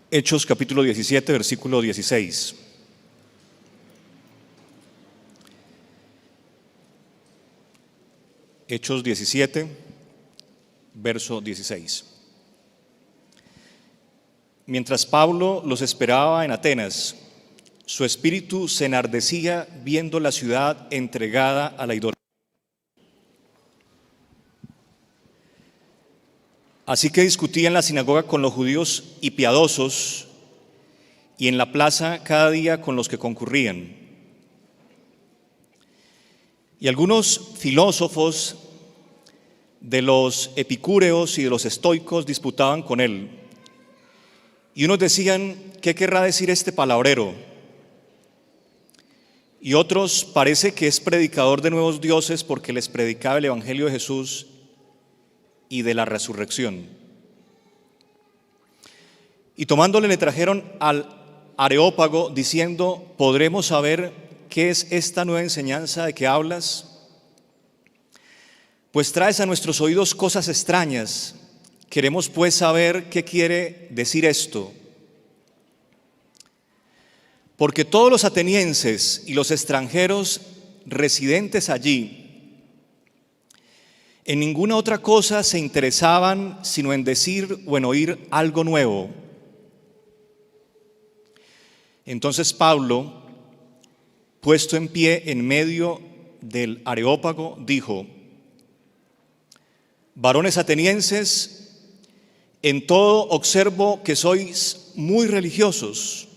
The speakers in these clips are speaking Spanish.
Hechos capítulo 17, versículo 16. Hechos 17, verso 16. Mientras Pablo los esperaba en Atenas, su espíritu se enardecía viendo la ciudad entregada a la idolatría. Así que discutía en la sinagoga con los judíos y piadosos, y en la plaza cada día con los que concurrían. Y algunos filósofos de los epicúreos y de los estoicos disputaban con él. Y unos decían: ¿qué querrá decir este palabrero? Y otros: parece que es predicador de nuevos dioses, porque les predicaba el evangelio de Jesús y de la resurrección. Y tomándole le trajeron al Areópago, diciendo: ¿podremos saber qué es esta nueva enseñanza de que hablas? Pues traes a nuestros oídos cosas extrañas. Queremos pues saber qué quiere decir esto. Porque todos los atenienses y los extranjeros residentes allí en ninguna otra cosa se interesaban sino en decir o en oír algo nuevo. Entonces Pablo, puesto en pie en medio del Areópago, dijo: varones atenienses, en todo observo que sois muy religiosos,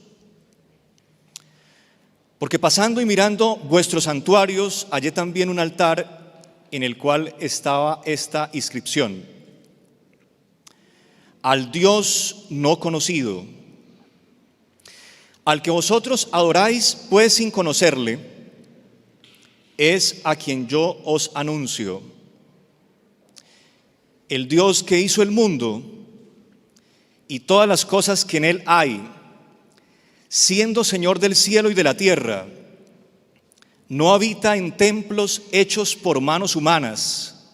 porque pasando y mirando vuestros santuarios, hallé también un altar en el cual estaba esta inscripción: al Dios no conocido. Al que vosotros adoráis pues sin conocerle, es a quien yo os anuncio. El Dios que hizo el mundo y todas las cosas que en él hay, siendo Señor del cielo y de la tierra, no habita en templos hechos por manos humanas,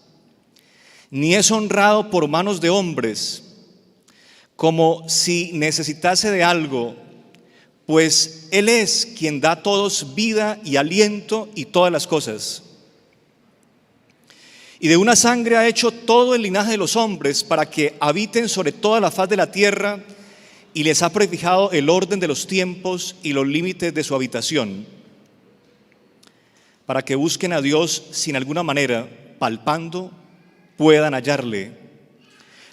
ni es honrado por manos de hombres, como si necesitase de algo, pues Él es quien da a todos vida y aliento y todas las cosas. Y de una sangre ha hecho todo el linaje de los hombres para que habiten sobre toda la faz de la tierra, y les ha prefijado el orden de los tiempos y los límites de su habitación, para que busquen a Dios sin alguna manera, palpando, puedan hallarle,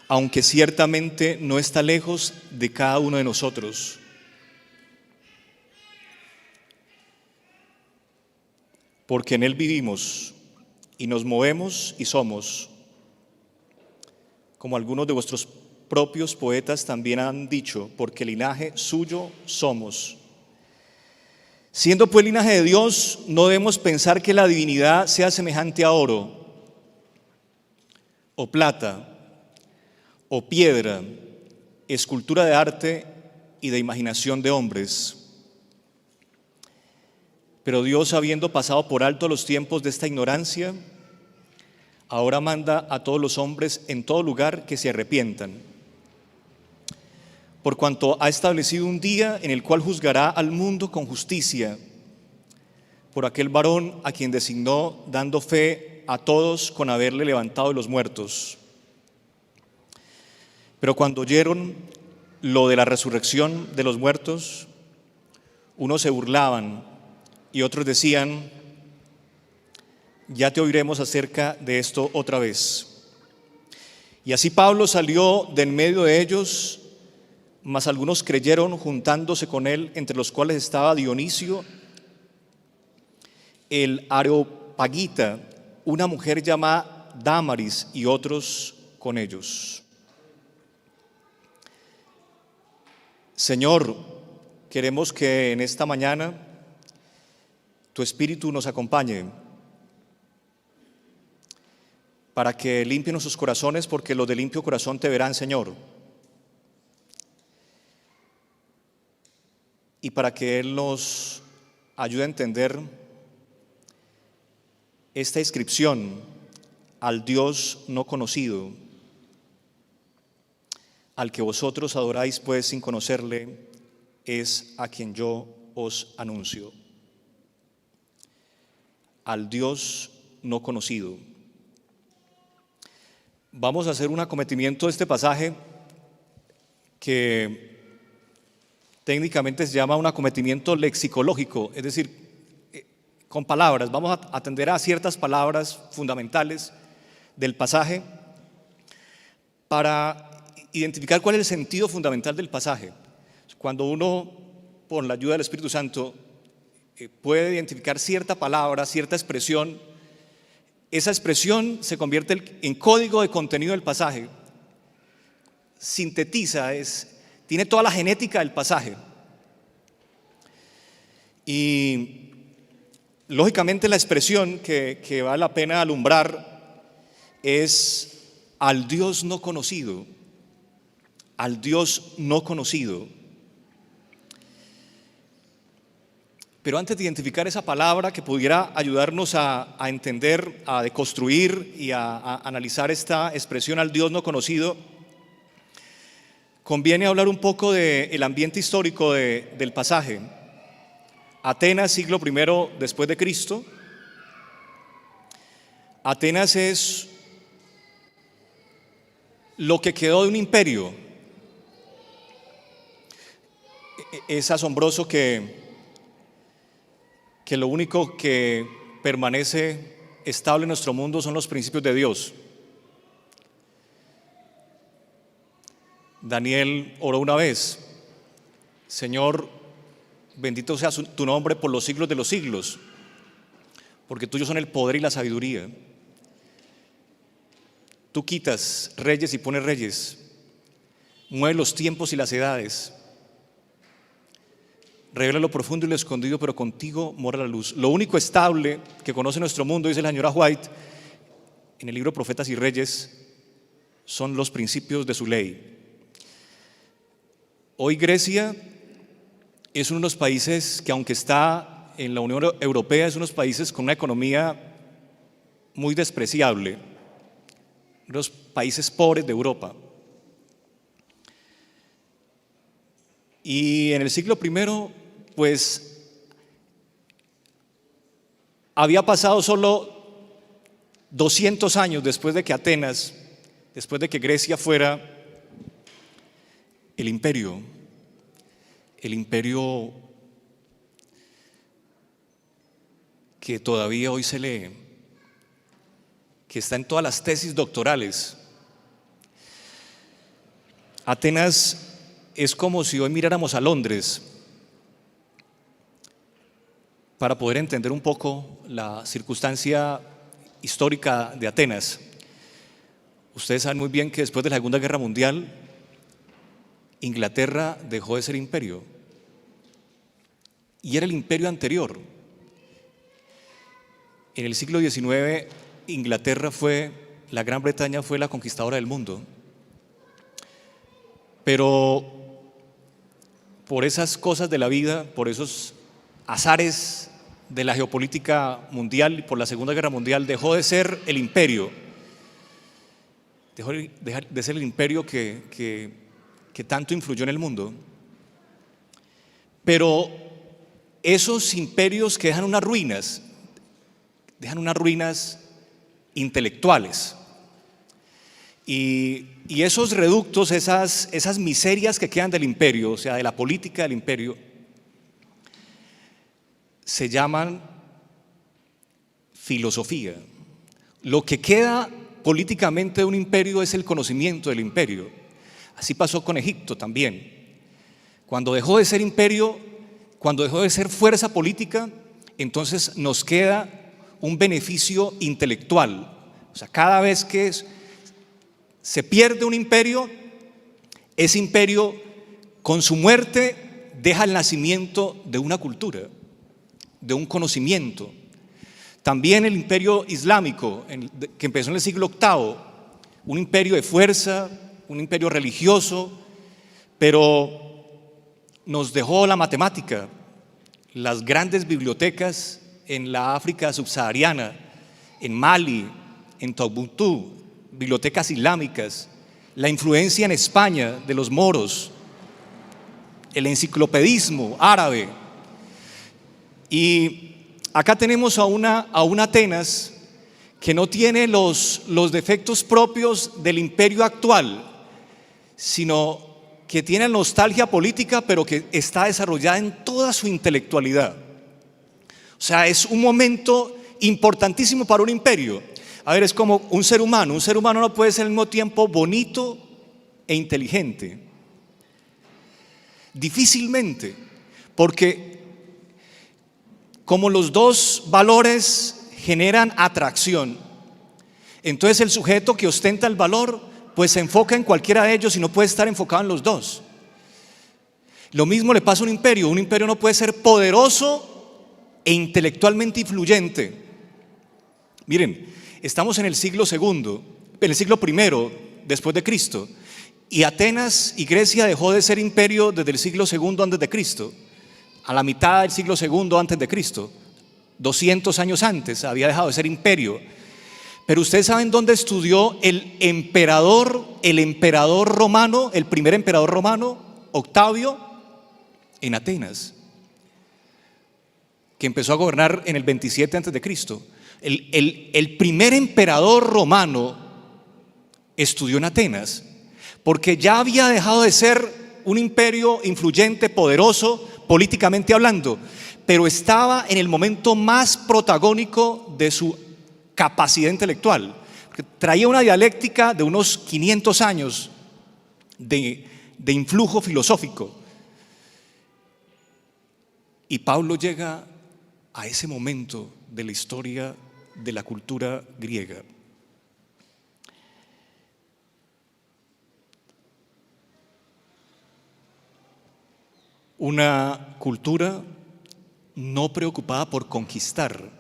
aunque ciertamente no está lejos de cada uno de nosotros. Porque en Él vivimos y nos movemos y somos, como algunos de vuestros propios poetas también han dicho, porque linaje suyo somos. Siendo pues linaje de Dios, no debemos pensar que la divinidad sea semejante a oro, o plata, o piedra, escultura de arte y de imaginación de hombres. Pero Dios, habiendo pasado por alto los tiempos de esta ignorancia, ahora manda a todos los hombres en todo lugar que se arrepientan, por cuanto ha establecido un día en el cual juzgará al mundo con justicia, por aquel varón a quien designó, dando fe a todos con haberle levantado de los muertos. Pero cuando oyeron lo de la resurrección de los muertos, unos se burlaban y otros decían: ya te oiremos acerca de esto otra vez. Y así Pablo salió de en medio de ellos, mas algunos creyeron juntándose con él, entre los cuales estaba Dionisio, el Areopagita, una mujer llamada Dámaris, y otros con ellos. Señor, queremos que en esta mañana tu Espíritu nos acompañe, para que limpie nuestros corazones, porque los de limpio corazón te verán, Señor. Y para que Él nos ayude a entender esta inscripción: al Dios no conocido, Al que vosotros adoráis pues sin conocerle, es a quien yo os anuncio. Al Dios no conocido. Vamos a hacer un acometimiento de este pasaje que técnicamente se llama un acometimiento lexicológico, es decir, con palabras. Vamos a atender a ciertas palabras fundamentales del pasaje para identificar cuál es el sentido fundamental del pasaje. Cuando uno, por la ayuda del Espíritu Santo, puede identificar cierta palabra, cierta expresión, esa expresión se convierte en código de contenido del pasaje, sintetiza, tiene toda la genética del pasaje. Y lógicamente la expresión que vale la pena alumbrar es al Dios no conocido, al Dios no conocido. Pero antes de identificar esa palabra que pudiera ayudarnos a entender, a deconstruir y a analizar esta expresión al Dios no conocido, conviene hablar un poco del ambiente histórico del pasaje. Atenas, siglo I después de Cristo. Atenas es lo que quedó de un imperio. Es asombroso que lo único que permanece estable en nuestro mundo son los principios de Dios. Daniel oró una vez: Señor, bendito sea tu nombre por los siglos de los siglos, porque tuyos son el poder y la sabiduría. Tú quitas reyes y pones reyes, mueves los tiempos y las edades, revela lo profundo y lo escondido, pero contigo mora la luz. Lo único estable que conoce nuestro mundo, dice la señora White en el libro Profetas y Reyes, son los principios de su ley. Hoy Grecia es uno de los países que, aunque está en la Unión Europea, es uno de los países con una economía muy despreciable, uno de los países pobres de Europa. Y en el siglo I, pues había pasado solo 200 años después de que Atenas, después de que Grecia fuera el imperio que todavía hoy se lee, que está en todas las tesis doctorales. Atenas es como si hoy miráramos a Londres para poder entender un poco la circunstancia histórica de Atenas. Ustedes saben muy bien que después de la Segunda Guerra Mundial, Inglaterra dejó de ser imperio y era el imperio anterior. En el siglo XIX, Inglaterra la Gran Bretaña fue la conquistadora del mundo. Pero por esas cosas de la vida, por esos azares de la geopolítica mundial y por la Segunda Guerra Mundial, dejó de ser el imperio, dejó de ser el imperio que tanto influyó en el mundo. Pero esos imperios que dejan unas ruinas intelectuales. Y esos reductos, esas miserias que quedan del imperio, o sea, de la política del imperio, se llaman filosofía. Lo que queda políticamente de un imperio es el conocimiento del imperio. Así pasó con Egipto también. Cuando dejó de ser imperio, cuando dejó de ser fuerza política, entonces nos queda un beneficio intelectual. O sea, cada vez que se pierde un imperio, ese imperio con su muerte deja el nacimiento de una cultura, de un conocimiento. También el imperio islámico, que empezó en el siglo VIII, un imperio de fuerza, un imperio religioso, pero nos dejó la matemática, las grandes bibliotecas en la África subsahariana, en Mali, en Tombuctú, bibliotecas islámicas, la influencia en España de los moros, el enciclopedismo árabe. Y acá tenemos a una Atenas que no tiene los defectos propios del imperio actual, sino que tiene nostalgia política, pero que está desarrollada en toda su intelectualidad. O sea, es un momento importantísimo para un imperio. A ver, es como un ser humano no puede ser al mismo tiempo bonito e inteligente. Difícilmente, porque como los dos valores generan atracción, entonces el sujeto que ostenta el valor pues se enfoca en cualquiera de ellos y no puede estar enfocado en los dos. Lo mismo le pasa a un imperio no puede ser poderoso e intelectualmente influyente. Miren, estamos en el siglo II, en el siglo I después de Cristo, y Atenas y Grecia dejó de ser imperio desde el siglo II antes de Cristo, a la mitad del siglo II antes de Cristo, 200 años antes había dejado de ser imperio. Pero ustedes saben dónde estudió el emperador romano, el primer emperador romano, Octavio, en Atenas, que empezó a gobernar en el 27 antes de Cristo. El primer emperador romano estudió en Atenas, porque ya había dejado de ser un imperio influyente, poderoso, políticamente hablando, pero estaba en el momento más protagónico de su capacidad intelectual. Traía una dialéctica de unos 500 años de influjo filosófico. Y Pablo llega a ese momento de la historia de la cultura griega. Una cultura no preocupada por conquistar,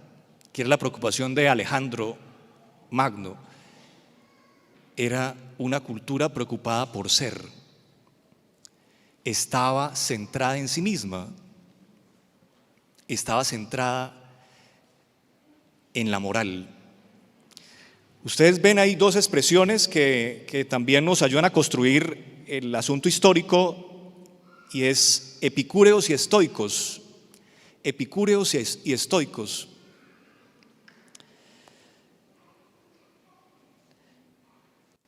que era la preocupación de Alejandro Magno. Era una cultura preocupada por ser. Estaba centrada en sí misma, estaba centrada en la moral. Ustedes ven ahí dos expresiones que también nos ayudan a construir el asunto histórico, y es epicúreos y estoicos. Epicúreos y estoicos.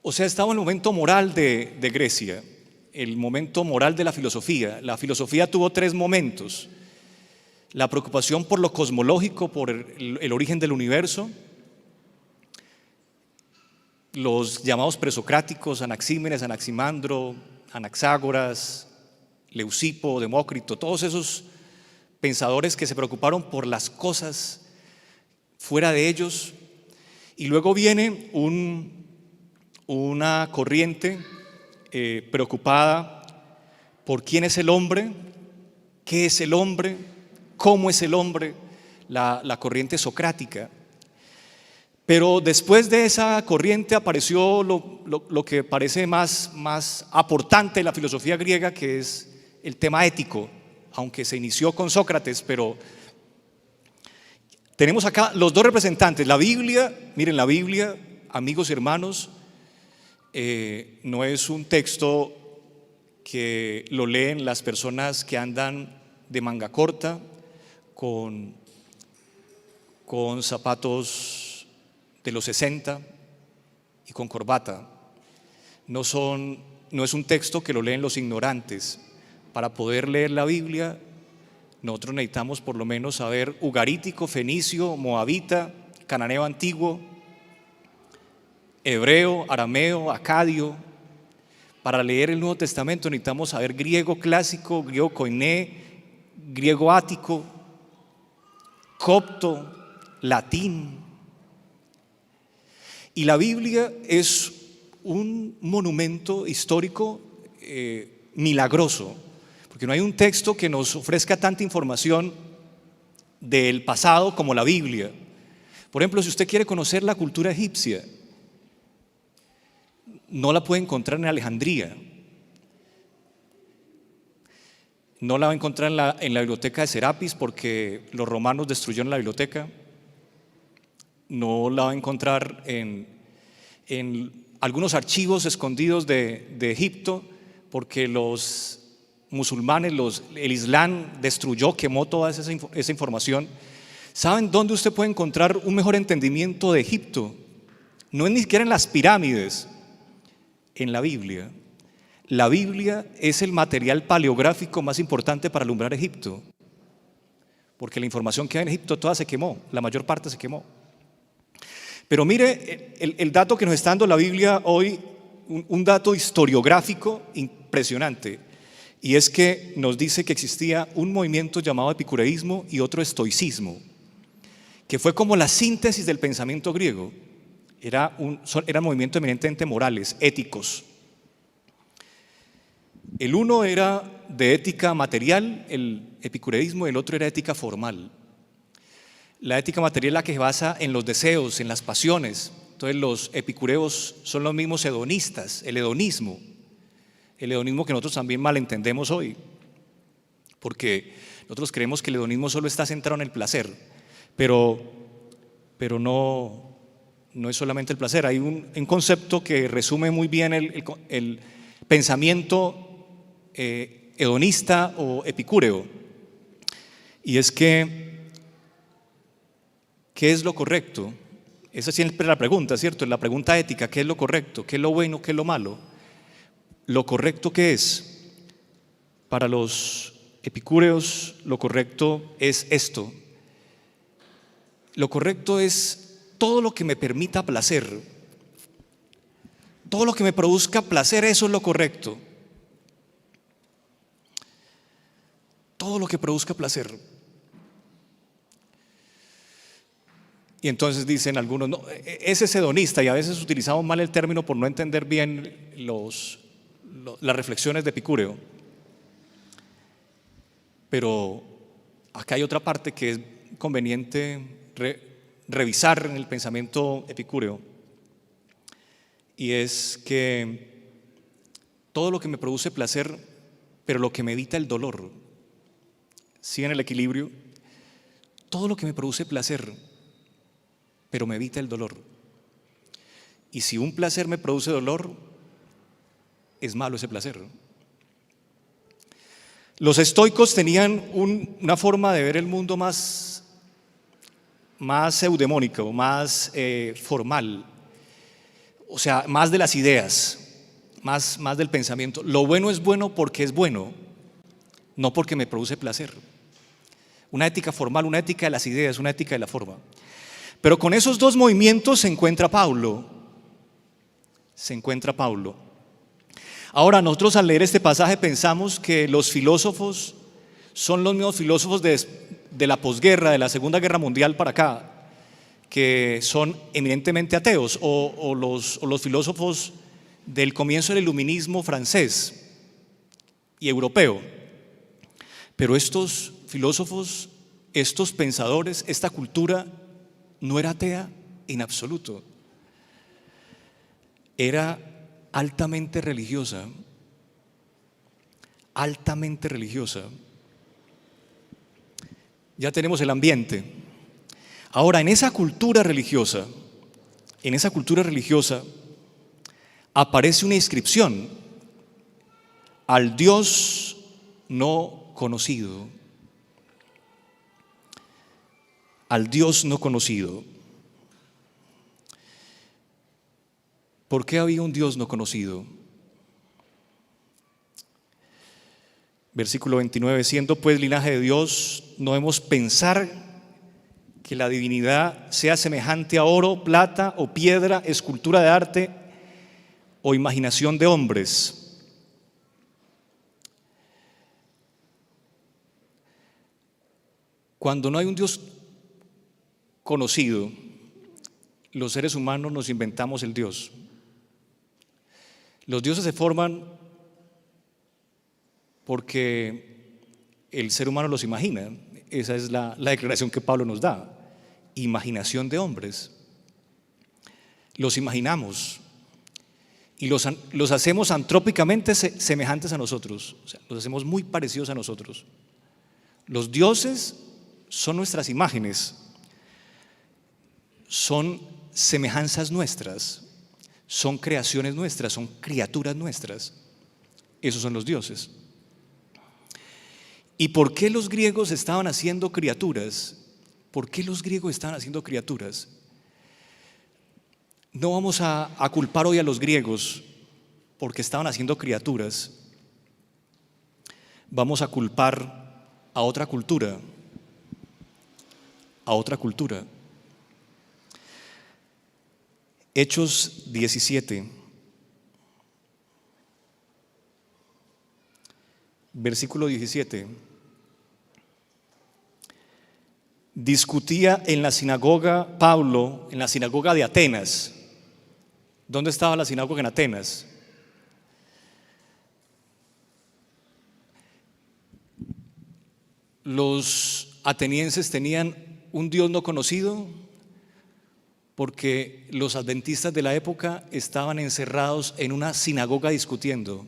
O sea, estaba en el momento moral de Grecia, el momento moral de la filosofía. La filosofía tuvo tres momentos: la preocupación por lo cosmológico, por el origen del universo, los llamados presocráticos, Anaxímenes, Anaximandro, Anaxágoras, Leucipo, Demócrito, todos esos pensadores que se preocuparon por las cosas fuera de ellos. Y luego viene una corriente preocupada por quién es el hombre, qué es el hombre, cómo es el hombre, la corriente socrática. Pero después de esa corriente apareció lo que parece más aportante de la filosofía griega, que es el tema ético, aunque se inició con Sócrates. Pero tenemos acá los dos representantes. La Biblia, miren, la Biblia, amigos y hermanos, no es un texto que lo leen las personas que andan de manga corta, con zapatos de los 60 y con corbata. No es un texto que lo leen los ignorantes. Para poder leer la Biblia, nosotros necesitamos por lo menos saber ugarítico, fenicio, moabita, cananeo antiguo, hebreo, arameo, acadio. Para leer el Nuevo Testamento necesitamos saber griego clásico, griego koiné, griego ático, copto, latín. Y la Biblia es un monumento histórico milagroso, porque no hay un texto que nos ofrezca tanta información del pasado como la Biblia. Por ejemplo, si usted quiere conocer la cultura egipcia, no la puede encontrar en Alejandría, no la va a encontrar en la biblioteca de Serapis, porque los romanos destruyeron la biblioteca. No la va a encontrar en algunos archivos escondidos de Egipto, porque los musulmanes, el Islam destruyó, quemó toda esa información. ¿Saben dónde usted puede encontrar un mejor entendimiento de Egipto? No es ni siquiera en las pirámides, en la Biblia. La Biblia es el material paleográfico más importante para alumbrar Egipto, porque la información que hay en Egipto toda se quemó, la mayor parte se quemó. Pero mire el dato que nos está dando la Biblia hoy, un dato historiográfico impresionante, y es que nos dice que existía un movimiento llamado epicureísmo y otro estoicismo, que fue como la síntesis del pensamiento griego. Eran movimientos eminentemente morales, éticos. El uno era de ética material, el epicureísmo, el otro era ética formal. La ética material es la que se basa en los deseos, en las pasiones. Entonces los epicureos son los mismos hedonistas, el hedonismo que nosotros también malentendemos hoy, porque nosotros creemos que el hedonismo solo está centrado en el placer, pero no es solamente el placer. Hay un concepto que resume muy bien el pensamiento hedonista o epicúreo, y es que ¿qué es lo correcto? Esa siempre es la pregunta, ¿cierto? La pregunta ética: ¿qué es lo correcto? ¿Qué es lo bueno? ¿Qué es lo malo? Lo correcto, ¿qué es? Para los epicúreos, lo correcto es esto. Lo correcto es todo lo que me permita placer. Todo lo que me produzca placer, eso es lo correcto. Todo lo que produzca placer. Y entonces dicen algunos, no, ese es hedonista, y a veces utilizamos mal el término por no entender bien las reflexiones de Epicúreo. Pero acá hay otra parte que es conveniente revisar en el pensamiento epicúreo, y es que todo lo que me produce placer, pero lo que me evita el dolor, ¿sí? En el equilibrio, todo lo que me produce placer, pero me evita el dolor. Y si un placer me produce dolor, es malo ese placer. Los estoicos tenían una forma de ver el mundo más eudemónica, o más formal, o sea, más de las ideas, más del pensamiento. Lo bueno es bueno porque es bueno, no porque me produce placer. Una ética formal, una ética de las ideas, una ética de la forma. Pero con esos dos movimientos se encuentra Pablo. Ahora, nosotros al leer este pasaje pensamos que los filósofos son los mismos filósofos de la posguerra, de la Segunda Guerra Mundial para acá, que son eminentemente ateos, o los filósofos del comienzo del iluminismo francés y europeo. Pero estos filósofos, estos pensadores, esta cultura no era atea en absoluto, era altamente religiosa, altamente religiosa. Ya tenemos el ambiente. Ahora, en esa cultura religiosa aparece una inscripción: al Dios no conocido. Al Dios no conocido. ¿Por qué había un Dios no conocido? Versículo 29, siendo pues linaje de Dios, no debemos pensar que la divinidad sea semejante a oro, plata o piedra, escultura de arte o imaginación de hombres. Cuando no hay un Dios conocido, los seres humanos nos inventamos el Dios. Los dioses se forman porque el ser humano los imagina. Esa es la declaración que Pablo nos da. Imaginación de hombres. Los imaginamos y los hacemos antrópicamente semejantes a nosotros, o sea, los hacemos muy parecidos a nosotros. Los dioses son nuestras imágenes, son semejanzas nuestras, son creaciones nuestras, son criaturas nuestras. Esos son los dioses. ¿Y por qué los griegos estaban haciendo criaturas? ¿Por qué los griegos estaban haciendo criaturas? No vamos a culpar hoy a los griegos porque estaban haciendo criaturas. Vamos a culpar a otra cultura, a otra cultura. Hechos 17, versículo 17. Discutía en la sinagoga Pablo, en la sinagoga de Atenas. ¿Dónde estaba la sinagoga en Atenas? Los atenienses tenían un Dios no conocido porque los adventistas de la época estaban encerrados en una sinagoga discutiendo.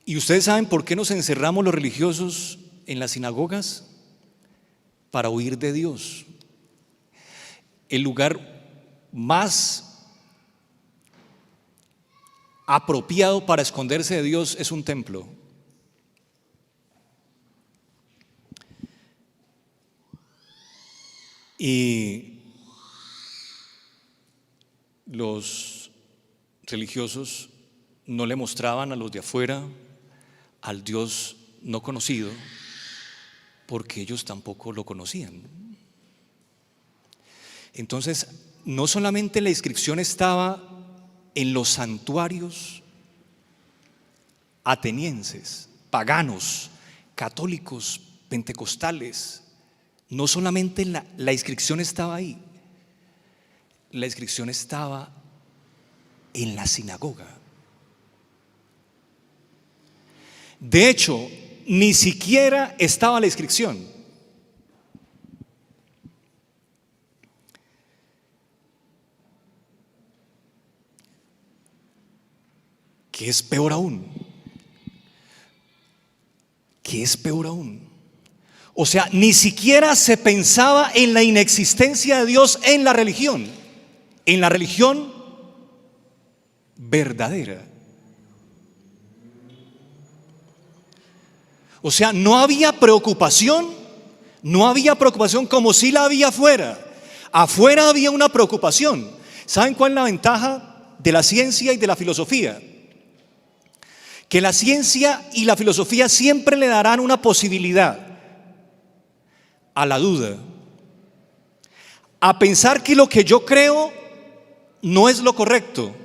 ¿Y ustedes saben por qué nos encerramos los religiosos en las sinagogas? Para huir de Dios. El lugar más apropiado para esconderse de Dios es un templo. Y los religiosos no le mostraban a los de afuera al Dios no conocido porque ellos tampoco lo conocían. Entonces, no solamente la inscripción estaba en los santuarios atenienses, paganos, católicos, pentecostales, no solamente la inscripción estaba ahí, la inscripción estaba en la sinagoga. De hecho, ni siquiera estaba la inscripción. ¿Qué es peor aún? ¿Qué es peor aún? O sea, ni siquiera se pensaba en la inexistencia de Dios en la religión verdadera. O sea, no había preocupación como si la había afuera. Afuera había una preocupación. ¿Saben cuál es la ventaja de la ciencia y de la filosofía? Que la ciencia y la filosofía siempre le darán una posibilidad a la duda, a pensar que lo que yo creo no es lo correcto,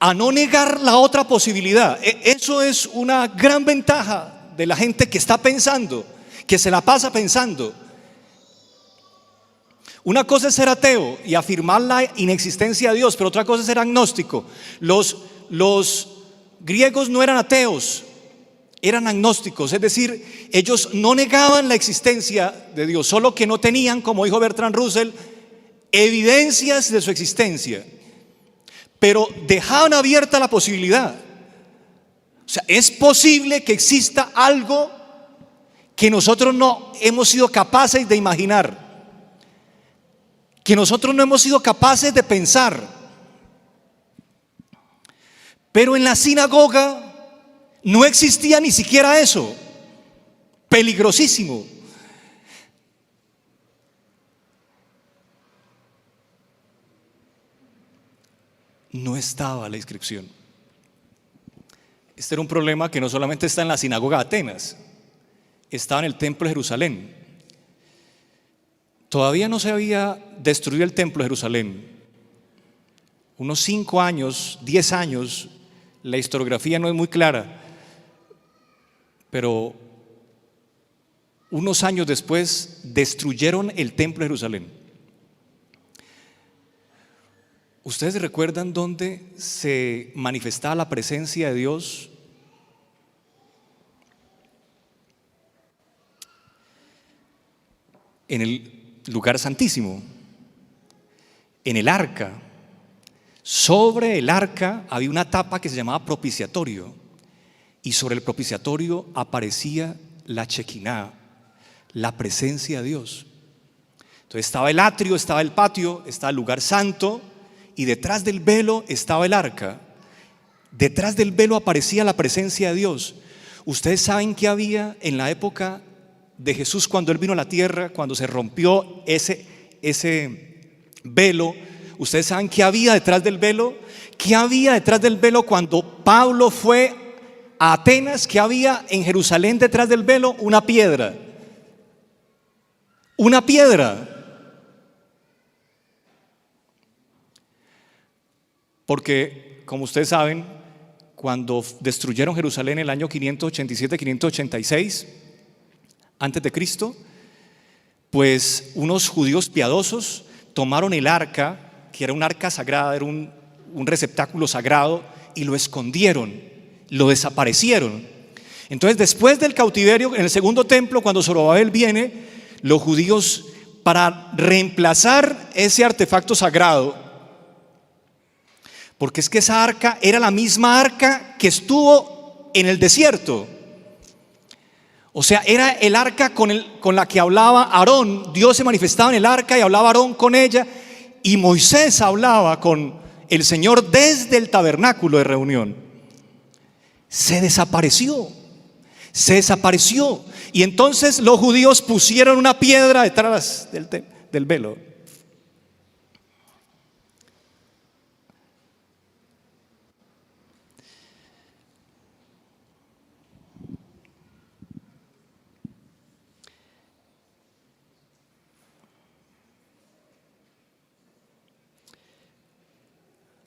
a no negar la otra posibilidad. Eso es una gran ventaja de la gente que está pensando, que se la pasa pensando. Una cosa es ser ateo y afirmar la inexistencia de Dios, pero otra cosa es ser agnóstico. Los griegos no eran ateos, eran agnósticos, es decir, ellos no negaban la existencia de Dios, solo que no tenían, como dijo Bertrand Russell, evidencias de su existencia, pero dejaban abierta la posibilidad. O sea, es posible que exista algo que nosotros no hemos sido capaces de imaginar, que nosotros no hemos sido capaces de pensar. Pero en la sinagoga no existía ni siquiera eso. Peligrosísimo. No estaba la inscripción. Este era un problema que no solamente está en la sinagoga de Atenas, estaba en el templo de Jerusalén. Todavía no se había destruido el templo de Jerusalén. Unos 5 años, 10 años, la historiografía no es muy clara, pero unos años después destruyeron el templo de Jerusalén. ¿Ustedes recuerdan dónde se manifestaba la presencia de Dios? En el lugar santísimo, en el arca. Sobre el arca había una tapa que se llamaba propiciatorio, y sobre el propiciatorio aparecía la Shekinah, la presencia de Dios. Entonces estaba el atrio, estaba el patio, estaba el lugar santo, y detrás del velo estaba el arca. Detrás del velo aparecía la presencia de Dios. Ustedes saben qué había en la época de Jesús cuando Él vino a la tierra, cuando se rompió ese velo. Ustedes saben qué había detrás del velo. ¿Qué había detrás del velo cuando Pablo fue a Atenas? ¿Qué había en Jerusalén detrás del velo? Una piedra. Una piedra. Porque, como ustedes saben, cuando destruyeron Jerusalén en el año 587-586 antes de Cristo, pues unos judíos piadosos tomaron el arca, que era un arca sagrada, era un receptáculo sagrado, y lo escondieron, lo desaparecieron. Entonces, después del cautiverio, en el segundo templo, cuando Zorobabel viene, los judíos, para reemplazar ese artefacto sagrado, porque es que esa arca era la misma arca que estuvo en el desierto. O sea, era el arca con la que hablaba Aarón. Dios se manifestaba en el arca y hablaba Aarón con ella, y Moisés hablaba con el Señor desde el tabernáculo de reunión. Se desapareció. Y entonces los judíos pusieron una piedra detrás del velo.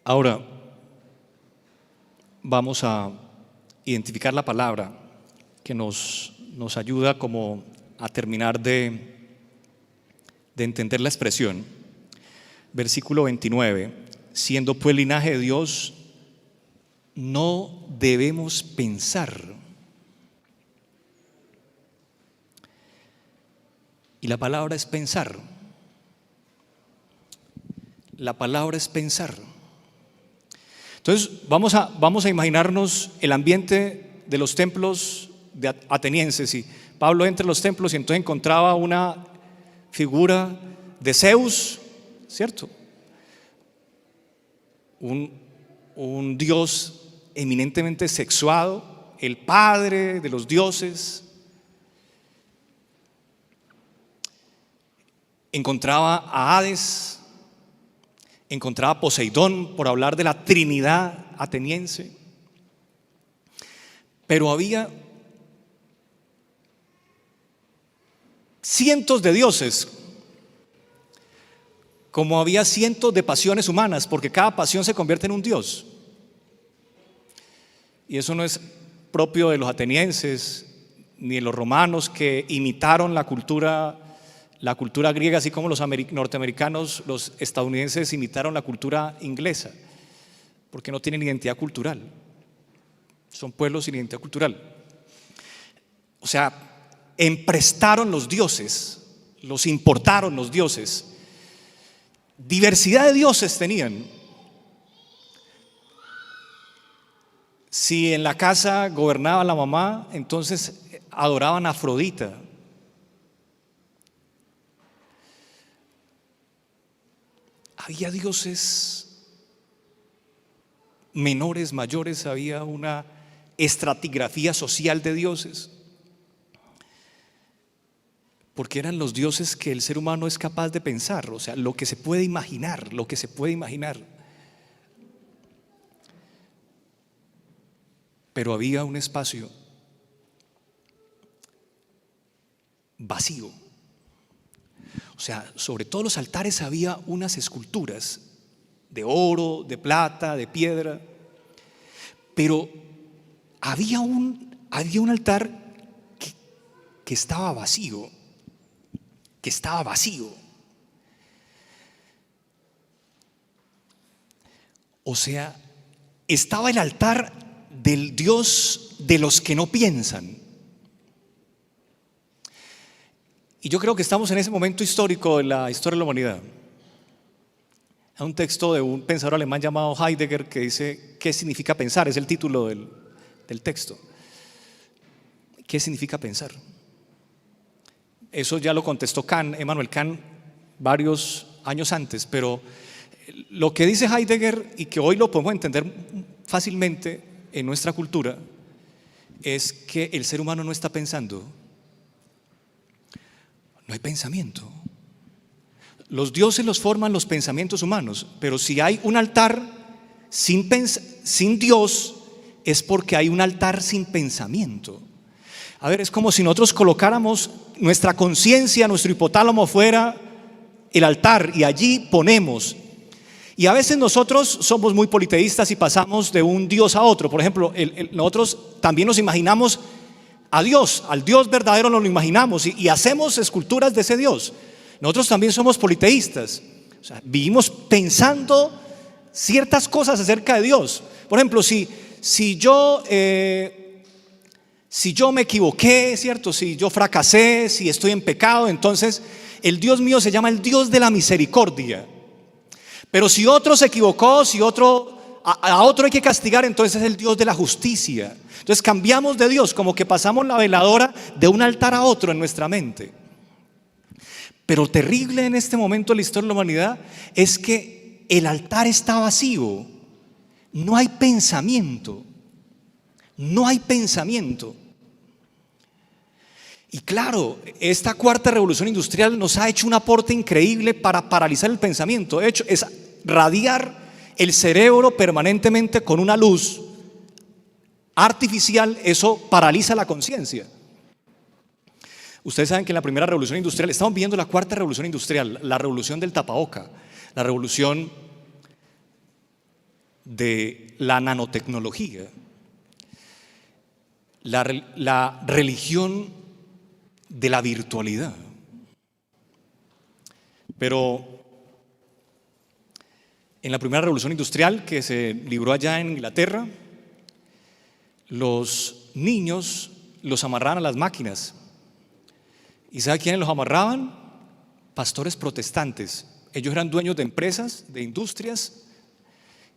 Ahora vamos a identificar la palabra que nos ayuda como a terminar de entender la expresión. Versículo 29. Siendo pues linaje de Dios, no debemos pensar. Y la palabra es pensar. La palabra es pensar. Entonces vamos a imaginarnos el ambiente de los templos de atenienses. Y Pablo entra en los templos y entonces encontraba una figura de Zeus, ¿cierto? Un dios eminentemente sexuado, el padre de los dioses. Encontraba a Hades, encontraba a Poseidón, por hablar de la Trinidad ateniense. Pero había cientos de dioses, como había cientos de pasiones humanas, porque cada pasión se convierte en un dios. Y eso no es propio de los atenienses ni de los romanos, que imitaron la cultura griega, así como los norteamericanos, los estadounidenses imitaron la cultura inglesa, porque no tienen identidad cultural. Son pueblos sin identidad cultural. O sea, emprestaron los dioses, los importaron los dioses. Diversidad de dioses tenían. Si en la casa gobernaba la mamá, entonces adoraban a Afrodita. Había dioses menores, mayores, había una estratigrafía social de dioses, porque eran los dioses que el ser humano es capaz de pensar, o sea, lo que se puede imaginar. Pero había un espacio vacío. O sea, sobre todos los altares había unas esculturas de oro, de plata, de piedra, pero había un altar que estaba vacío, O sea, estaba el altar del Dios de los que no piensan. Y yo creo que estamos en ese momento histórico de la historia de la humanidad. Hay un texto de un pensador alemán llamado Heidegger que dice: ¿qué significa pensar? Es el título del texto. ¿Qué significa pensar? Eso ya lo contestó Immanuel Kant varios años antes, pero lo que dice Heidegger, y que hoy lo podemos entender fácilmente en nuestra cultura, es que el ser humano no está pensando. No hay pensamiento. Los dioses los forman los pensamientos humanos, pero si hay un altar sin Dios, es porque hay un altar sin pensamiento. A ver, es como si nosotros colocáramos nuestra conciencia, nuestro hipotálamo fuera el altar y allí ponemos. Y a veces nosotros somos muy politeístas y pasamos de un Dios a otro. Por ejemplo, nosotros también nos imaginamos a Dios, al Dios verdadero nos lo imaginamos y hacemos esculturas de ese Dios. Nosotros también somos politeístas. O sea, vivimos pensando ciertas cosas acerca de Dios. Por ejemplo, si yo me equivoqué, ¿cierto? Si yo fracasé, si estoy en pecado, entonces el Dios mío se llama el Dios de la misericordia. Pero si otro se equivocó, si a otro hay que castigar, entonces es el Dios de la justicia. Entonces cambiamos de Dios, como que pasamos la veladora de un altar a otro en nuestra mente. Pero terrible en este momento de la historia de la humanidad es que el altar está vacío. No hay pensamiento. No hay pensamiento. Y claro, esta cuarta revolución industrial nos ha hecho un aporte increíble para paralizar el pensamiento. De hecho, es radiar el cerebro permanentemente con una luz artificial. Eso paraliza la conciencia. Ustedes saben que en la primera revolución industrial, estamos viendo la cuarta revolución industrial, la revolución del tapaboca, la revolución de la nanotecnología, la religión de la virtualidad. Pero en la primera revolución industrial que se libró allá en Inglaterra, los niños los amarraban a las máquinas. ¿Y sabe quiénes los amarraban? Pastores protestantes. Ellos eran dueños de empresas, de industrias,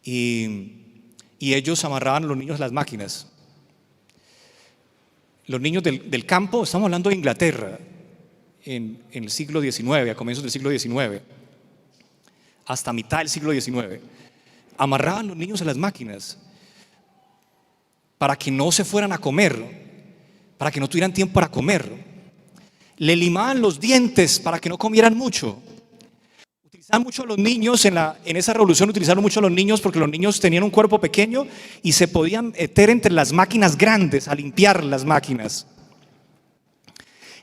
y ellos amarraban a los niños a las máquinas. Los niños del campo, estamos hablando de Inglaterra, en el siglo XIX, a comienzos del siglo XIX, hasta mitad del siglo XIX, amarraban a los niños a las máquinas para que no se fueran a comer, para que no tuvieran tiempo para comer. Le limaban los dientes para que no comieran mucho. Utilizaban mucho a los niños, en esa revolución utilizaron mucho a los niños porque los niños tenían un cuerpo pequeño y se podían meter entre las máquinas grandes a limpiar las máquinas.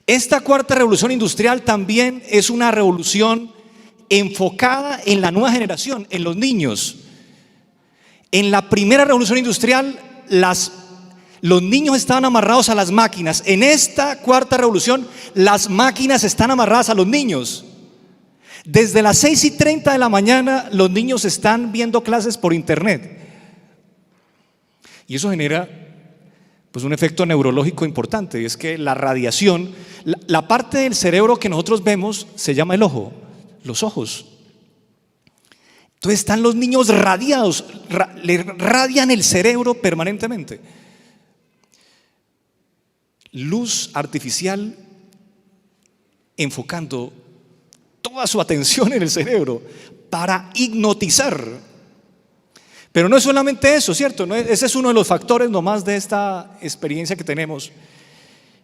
Esta cuarta revolución industrial también es una revolución enfocada en la nueva generación, en los niños. En la primera revolución industrial, los niños estaban amarrados a las máquinas. En esta cuarta revolución, las máquinas están amarradas a los niños. Desde las 6:30 de la mañana, los niños están viendo clases por internet. Y eso genera pues un efecto neurológico importante, y es que la radiación, la parte del cerebro que nosotros vemos se llama el ojo, los ojos. Entonces están los niños radiados, le radian el cerebro permanentemente. Luz artificial enfocando toda su atención en el cerebro para hipnotizar. Pero no es solamente eso, ¿cierto? Ese es uno de los factores nomás de esta experiencia que tenemos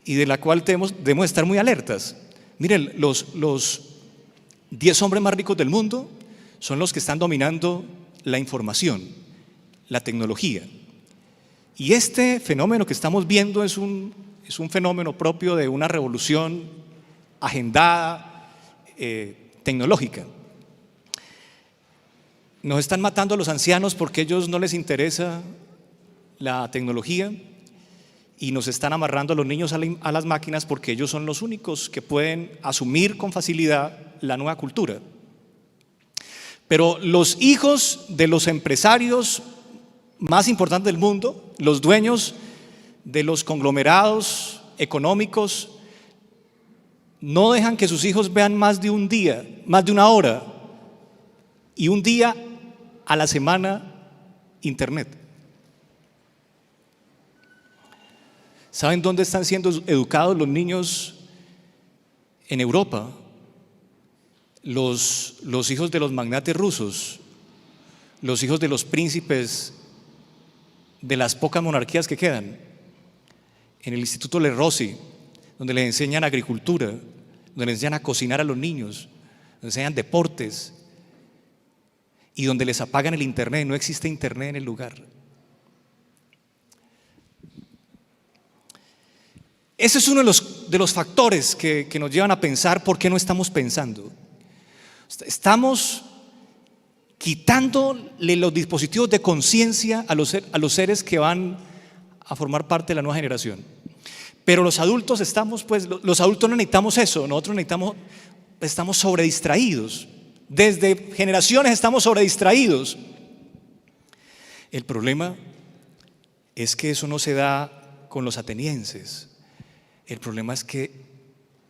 y de la cual debemos estar muy alertas. Miren, los 10 hombres más ricos del mundo son los que están dominando la información, la tecnología. Y este fenómeno que estamos viendo es un fenómeno propio de una revolución agendada, tecnológica. Nos están matando a los ancianos porque a ellos no les interesa la tecnología, y nos están amarrando a los niños a las máquinas porque ellos son los únicos que pueden asumir con facilidad la nueva cultura. Pero los hijos de los empresarios más importantes del mundo, los dueños de los conglomerados económicos, no dejan que sus hijos vean más de un día, más de una hora y un día a la semana internet. ¿Saben dónde están siendo educados los niños en Europa? Los hijos de los magnates rusos, los hijos de los príncipes de las pocas monarquías que quedan, en el Instituto Le Rossi, donde les enseñan agricultura, donde les enseñan a cocinar a los niños, donde les enseñan deportes y donde les apagan el internet. No existe internet en el lugar. Ese es uno de los factores que nos llevan a pensar por qué no estamos pensando. Estamos quitándole los dispositivos de conciencia a los seres que van a formar parte de la nueva generación. Pero los adultos los adultos no necesitamos eso. Nosotros estamos sobredistraídos. Desde generaciones estamos sobredistraídos. El problema es que eso no se da con los atenienses. El problema es que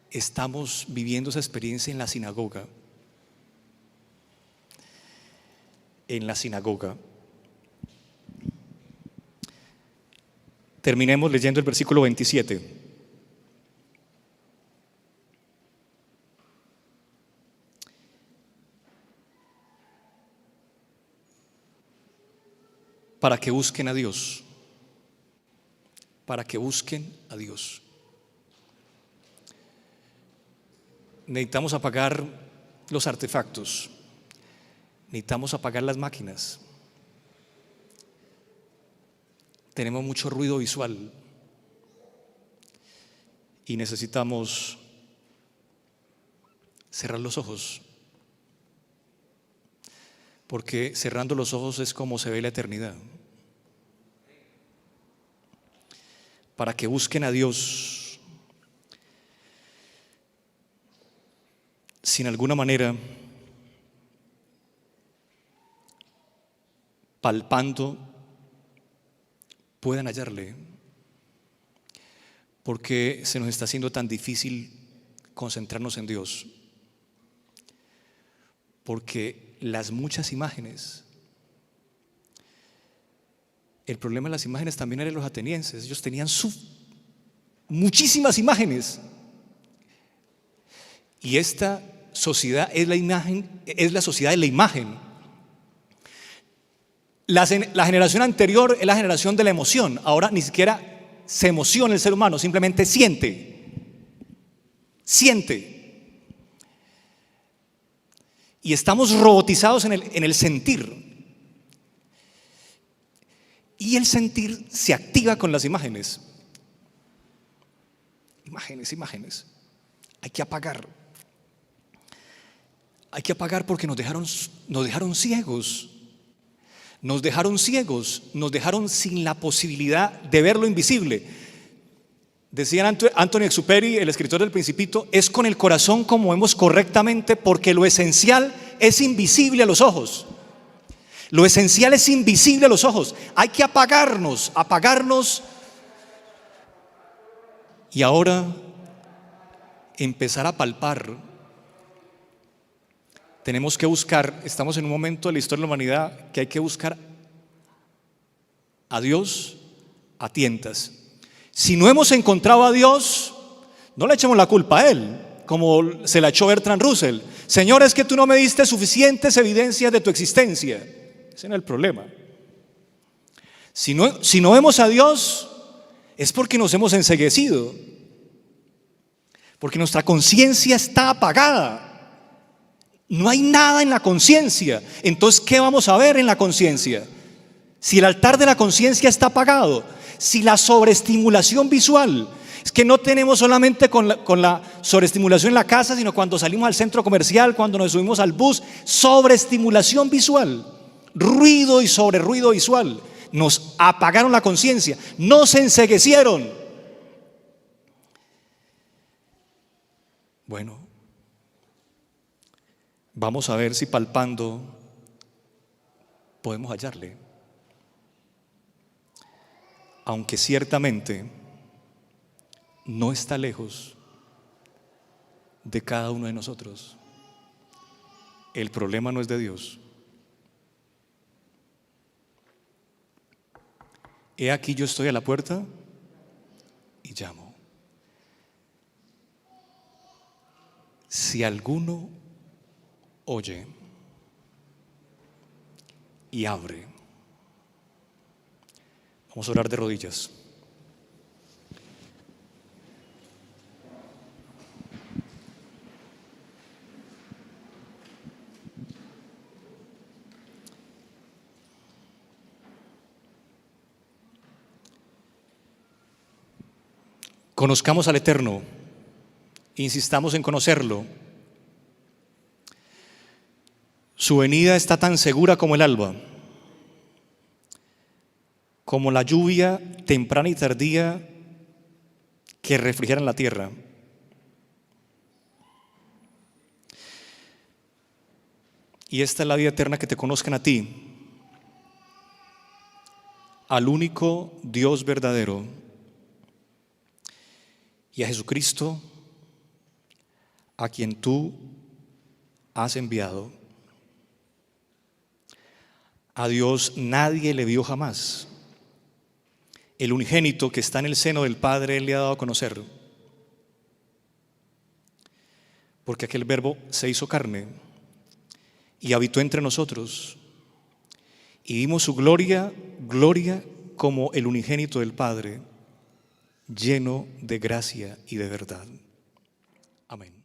estamos viviendo esa experiencia en la sinagoga. En la sinagoga. Terminemos leyendo el versículo 27. Para que busquen a Dios. Para que busquen a Dios. Necesitamos apagar los artefactos. Necesitamos apagar las máquinas. Tenemos mucho ruido visual y necesitamos cerrar los ojos, porque cerrando los ojos es como se ve la eternidad. Para que busquen a Dios, sin alguna manera palpando puedan hallarle, porque se nos está haciendo tan difícil concentrarnos en Dios, porque las muchas imágenes, el problema de las imágenes también era de los atenienses. Ellos tenían muchísimas imágenes, y esta sociedad es la imagen, es la sociedad de la imagen. La generación anterior es la generación de la emoción. Ahora ni siquiera se emociona el ser humano, simplemente siente. Y estamos robotizados en el sentir. Y el sentir se activa con las imágenes. Imágenes. Hay que apagar. Hay que apagar porque nos dejaron ciegos. Nos dejaron ciegos, nos dejaron sin la posibilidad de ver lo invisible. Decía Anthony Exupéry, el escritor del Principito, es con el corazón como vemos correctamente, porque lo esencial es invisible a los ojos. Lo esencial es invisible a los ojos. Hay que apagarnos y ahora empezar a palpar. Tenemos que buscar, estamos en un momento de la historia de la humanidad que hay que buscar a Dios a tientas. Si no hemos encontrado a Dios, no le echemos la culpa a Él, como se la echó Bertrand Russell. Señor, es que tú no me diste suficientes evidencias de tu existencia. Ese no es el problema. Si no vemos a Dios, es porque nos hemos enceguecido, porque nuestra conciencia está apagada. No hay nada en la conciencia. Entonces, ¿qué vamos a ver en la conciencia? Si el altar de la conciencia está apagado, si la sobreestimulación visual, es que no tenemos solamente con la sobreestimulación en la casa, sino cuando salimos al centro comercial, cuando nos subimos al bus, sobreestimulación visual, ruido y sobre ruido visual, nos apagaron la conciencia, nos enceguecieron. Bueno, vamos a ver si palpando podemos hallarle. Aunque ciertamente no está lejos de cada uno de nosotros. El problema no es de Dios. He aquí yo estoy a la puerta y llamo. Si alguno oye y abre. Vamos a orar de rodillas. Conozcamos al Eterno, insistamos en conocerlo. Su venida está tan segura como el alba, como la lluvia temprana y tardía que refrigeran la tierra. Y esta es la vida eterna, que te conozcan a ti, al único Dios verdadero, y a Jesucristo, a quien tú has enviado. A Dios nadie le vio jamás. El unigénito que está en el seno del Padre, Él le ha dado a conocer. Porque aquel Verbo se hizo carne y habitó entre nosotros. Y vimos su gloria, gloria como el unigénito del Padre, lleno de gracia y de verdad. Amén.